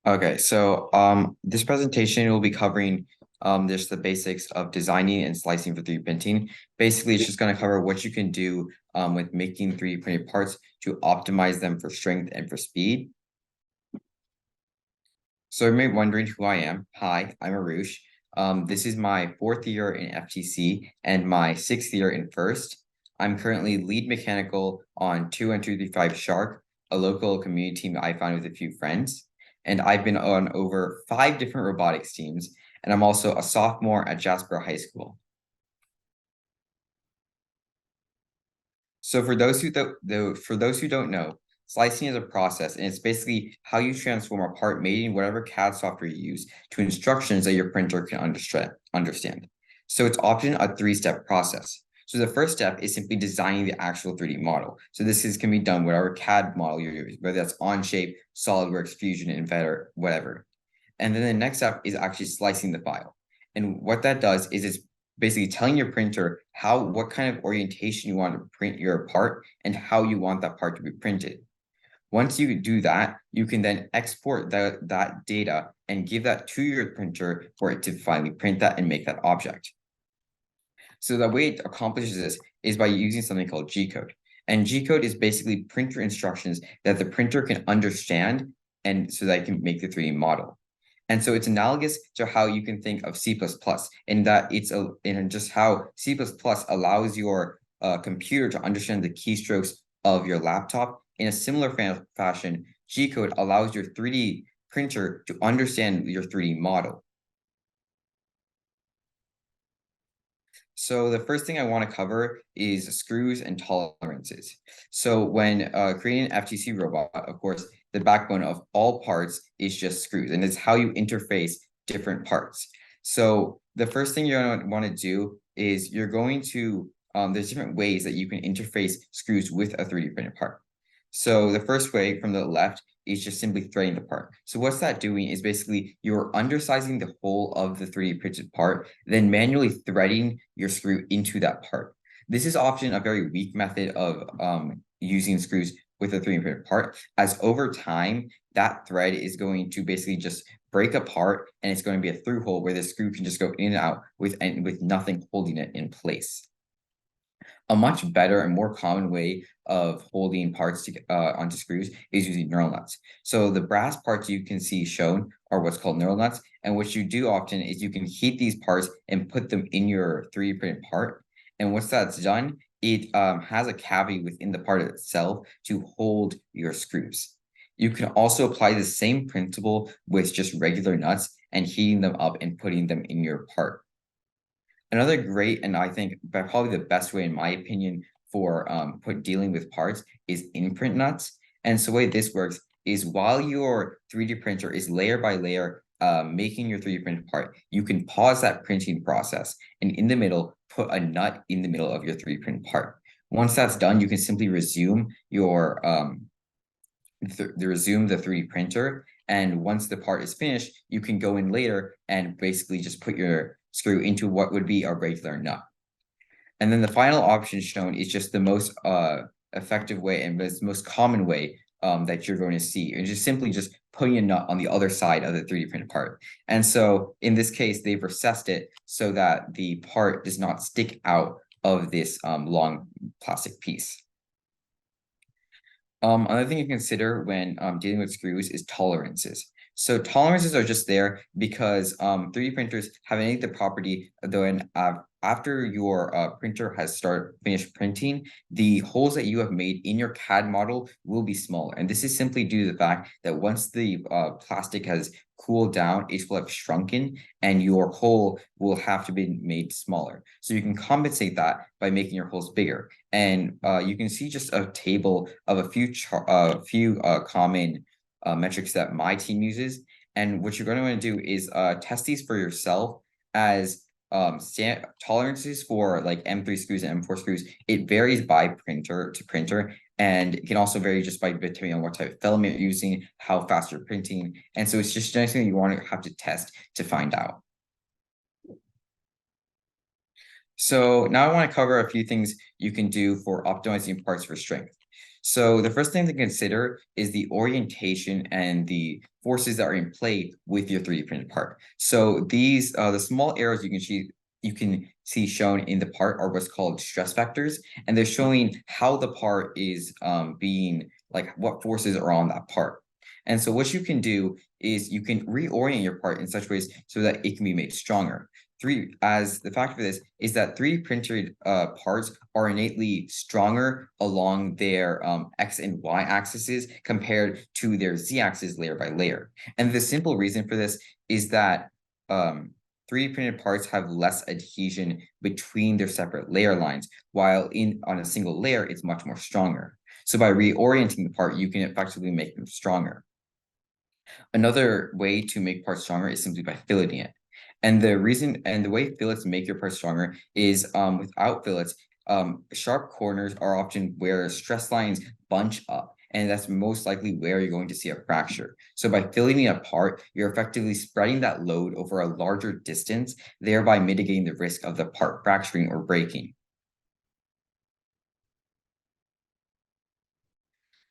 Okay, so this presentation will be covering just the basics of designing and slicing for 3D printing. Basically, it's just going to cover what you can do with making 3D printed parts to optimize them for strength and for speed. So you may be wondering who I am. Hi, I'm Arush. This is my fourth year in FTC and my sixth year in FIRST. I'm currently lead mechanical on 2 and 235 Shark, a local community team that I found with a few friends. And I've been on over 5 different robotics teams, and I'm also a sophomore at Jasper High School. So for those who don't know, slicing is a process, and it's basically how you transform a part made in whatever CAD software you use to instructions that your printer can understand. So it's often a 3-step process. So the first step is simply designing the actual 3D model. So can be done whatever CAD model you're using, whether that's Onshape, SolidWorks, Fusion, Inventor, whatever. And then the next step is actually slicing the file. And what that does is it's basically telling your printer what kind of orientation you want to print your part and how you want that part to be printed. Once you do that, you can then export that data and give that to your printer for it to finally print that and make that object. So the way it accomplishes this is by using something called G-code. And G-code is basically printer instructions that the printer can understand and so that it can make the 3D model. And so it's analogous to how you can think of C++ in that in just how C++ allows your computer to understand the keystrokes of your laptop. In a similar fashion, G-code allows your 3D printer to understand your 3D model. So the first thing I want to cover is screws and tolerances. So when creating an FTC robot, of course, the backbone of all parts is just screws, and it's how you interface different parts. So the first thing you're going to want to do is there's different ways that you can interface screws with a 3D printed part. So the first way from the left is just simply threading the part. So what's that doing is basically you're undersizing the whole of the 3D printed part, then manually threading your screw into that part. This is often a very weak method of using screws with a 3D printed part, as over time, that thread is going to basically just break apart and it's going to be a through hole where the screw can just go in and out with nothing holding it in place. A much better and more common way of holding parts onto screws is using knurl nuts. So the brass parts you can see shown are what's called knurl nuts. And what you do often is you can heat these parts and put them in your 3D printed part. And once that's done, it has a cavity within the part itself to hold your screws. You can also apply the same principle with just regular nuts and heating them up and putting them in your part. Another great, and I think probably the best way, in my opinion, for dealing with parts is imprint nuts. And so the way this works is while your 3D printer is layer by layer making your 3D printed part, you can pause that printing process and in the middle, put a nut in the middle of your 3D printed part. Once that's done, you can simply resume the 3D printer. And once the part is finished, you can go in later and basically just put your screw into what would be a regular nut. And then the final option shown is just the most effective way and the most common way that you're going to see. It's just simply just putting a nut on the other side of the 3D printed part. And so in this case, they've recessed it so that the part does not stick out of this long plastic piece. Another thing you consider when dealing with screws is tolerances. So tolerances are just there because 3D printers have an innate property, though, after your printer has finished printing, the holes that you have made in your CAD model will be smaller. And this is simply due to the fact that once the plastic has cooled down, it will have shrunken and your hole will have to be made smaller. So you can compensate that by making your holes bigger. And you can see just a table of a few common metrics that my team uses. And what you're going to want to do is test these for yourself as tolerances for like M3 screws and M4 screws. It varies by printer to printer, and it can also vary just by depending on what type of filament you're using, how fast you're printing. And so it's just something you want to have to test to find out. So now I want to cover a few things you can do for optimizing parts for strength. So the first thing to consider is the orientation and the forces that are in play with your 3D printed part. So these the small arrows you can see shown in the part are what's called stress vectors, and they're showing how the part is being like what forces are on that part. And so what you can do is you can reorient your part in such ways so that it can be made stronger. As the fact for this is that 3D printed parts are innately stronger along their X and Y axes compared to their Z axis layer by layer. And the simple reason for this is that 3D printed parts have less adhesion between their separate layer lines, while on a single layer, it's much more stronger. So by reorienting the part, you can effectively make them stronger. Another way to make parts stronger is simply by filleting it. And the way fillets make your part stronger is without fillets, sharp corners are often where stress lines bunch up, and that's most likely where you're going to see a fracture. So by filleting it apart, you're effectively spreading that load over a larger distance, thereby mitigating the risk of the part fracturing or breaking.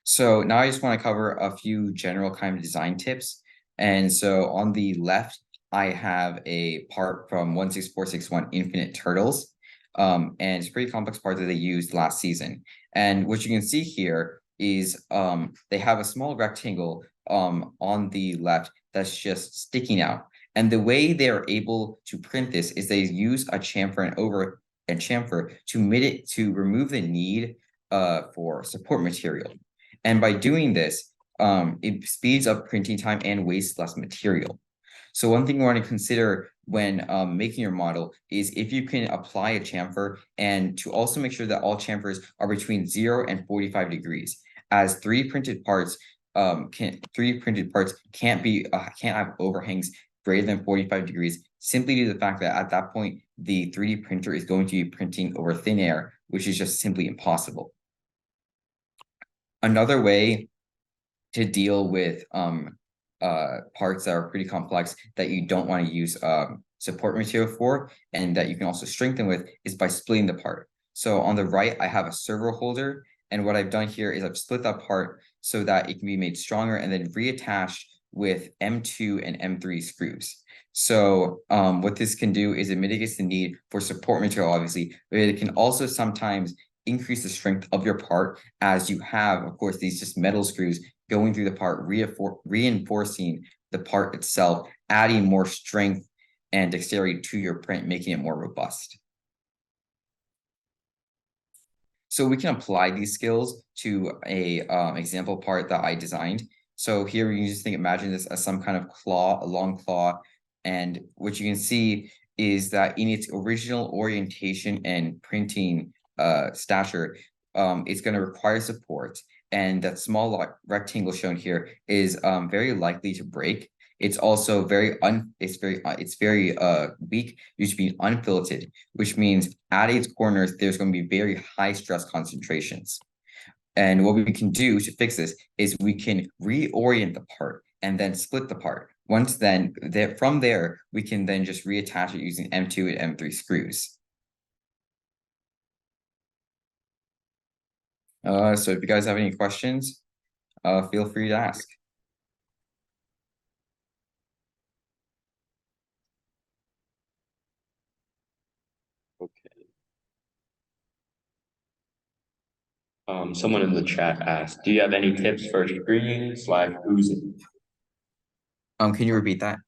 So now I just want to cover a few general kind of design tips. And so on the left, I have a part from 16461 Infinite Turtles. And it's a pretty complex part that they used last season. And what you can see here is they have a small rectangle on the left that's just sticking out. And the way they're able to print this is they use a chamfer and chamfer to remove the need for support material. And by doing this, it speeds up printing time and wastes less material. So one thing you want to consider when making your model is if you can apply a chamfer, and to also make sure that all chamfers are between 0 and 45 degrees, as 3D printed parts can't have overhangs greater than 45 degrees, simply due to the fact that at that point the 3D printer is going to be printing over thin air, which is just simply impossible. Another way to deal with parts that are pretty complex that you don't want to use support material for, and that you can also strengthen with, is by splitting the part. So on the right, I have a servo holder, and what I've done here is I've split that part so that it can be made stronger and then reattached with M2 and M3 screws. So what this can do is it mitigates the need for support material, obviously, but it can also sometimes increase the strength of your part, as you have, of course, these just metal screws going through the part, reinforcing the part itself, adding more strength and dexterity to your print, making it more robust. So we can apply these skills to a example part that I designed. So here you just imagine this as some kind of claw, a long claw, and what you can see is that in its original orientation and printing stature, it's going to require support, and that small rectangle shown here is very likely to break. It's also very weak due to being unfilleted, which means at its corners there's going to be very high stress concentrations. And what we can do to fix this is we can reorient the part and then split the part. From there, we can then just reattach it using M2 and M3 screws. So if you guys have any questions, feel free to ask. Okay. Someone in the chat asked, do you have any tips for stringing/oozing? Can you repeat that?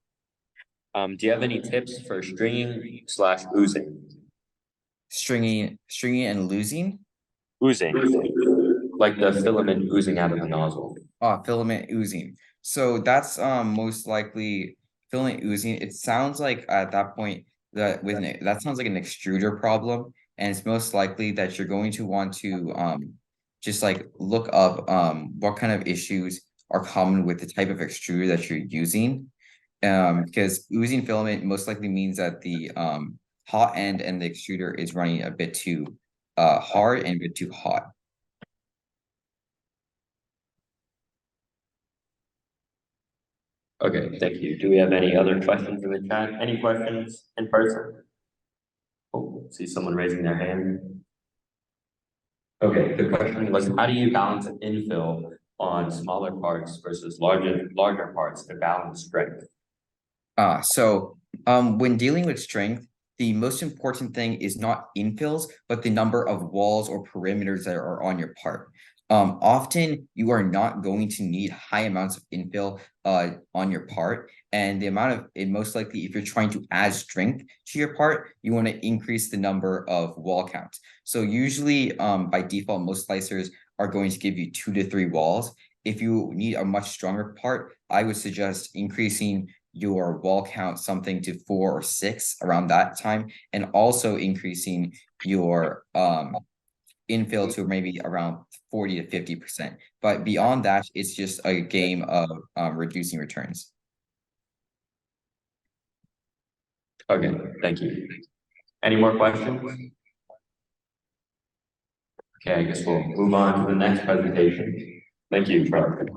Do you have any tips for stringing/oozing? Stringing and losing? Oozing, like the filament oozing out of the nozzle. Filament oozing. So that's most likely filament oozing. It sounds like at that point that sounds like an extruder problem, and it's most likely that you're going to want to just like look up what kind of issues are common with the type of extruder that you're using. Because oozing filament most likely means that the hot end and the extruder is running a bit too hard and a bit too hot. Okay, thank you. Do we have any other questions in the chat? Any questions in person? Oh, see someone raising their hand. Okay, the question was, how do you balance infill on smaller parts versus larger parts to balance strength? When dealing with strength, the most important thing is not infills, but the number of walls or perimeters that are on your part. Often you are not going to need high amounts of infill on your part, and the amount of it most likely, if you're trying to add strength to your part, you want to increase the number of wall counts. So usually, by default, most slicers are going to give you 2 to 3 walls. If you need a much stronger part, I would suggest increasing your wall count something to 4 or 6 around that time, and also increasing your infill to maybe around 40 to 50%. But beyond that, it's just a game of reducing returns. Okay, thank you. Any more questions? Okay, I guess we'll move on to the next presentation. Thank you, Charles.